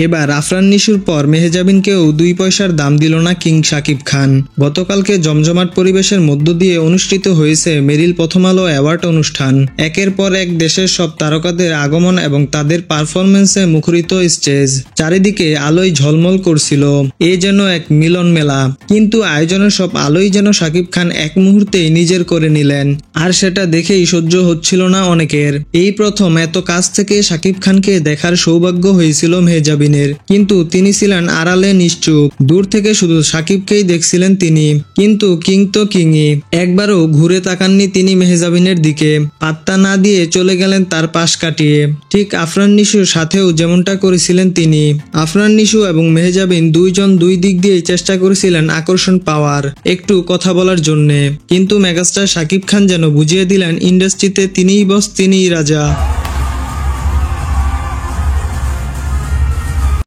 এবার আফরান নিশুর পর মেহজাবিনকেও 2 পয়সার দাম দিল না কিং শাকিব খান। গতকালকে জমজমাট পরিবেশের মধ্য দিয়ে অনুষ্ঠিত হয়েছে মেরিল প্রথম আলো অ্যাওয়ার্ড অনুষ্ঠান। একের পর এক দেশের সব তারকাদের আগমন এবং তাদের পারফরমেন্সে মুখরিত স্টেজ, চারিদিকে আলোয় ঝলমল করছিল। এ যেন এক মিলন মেলা। কিন্তু আয়োজনের সব আলোই যেন শাকিব খান এক মুহূর্তেই নিজের করে নিলেন, আর সেটা দেখেই সহ্য হচ্ছিল না অনেকের। এই প্রথম এত কাছ থেকে শাকিব খানকে দেখার সৌভাগ্য হয়েছিল মেহজাবিন। কিন্তু তিনি ছিলেন আড়ালে নিশ্চুপ, দূর থেকে শুধু শাকিবকেই দেখছিলেন তিনি। কিন্তু কিং তো কিংই, একবারও ঘুরে তাকাননি তিনি মেহজাবিনের দিকে, পাত্তা না দিয়ে চলে গেলেন তার পাশ কাটিয়ে। ঠিক আফরান নিশুর সাথেও যেমনটা করেছিলেন তিনি। আফরান নিশু এবং মেহজাবিন দুইজন দুই দিক দিয়ে চেষ্টা করেছিলেন আকর্ষণ পাওয়ার, একটু কথা বলার জন্যে। কিন্তু মেগাস্টার শাকিব খান যেন বুঝিয়ে দিলেন ইন্ডাস্ট্রিতে তিনিই বস, তিনিই রাজা।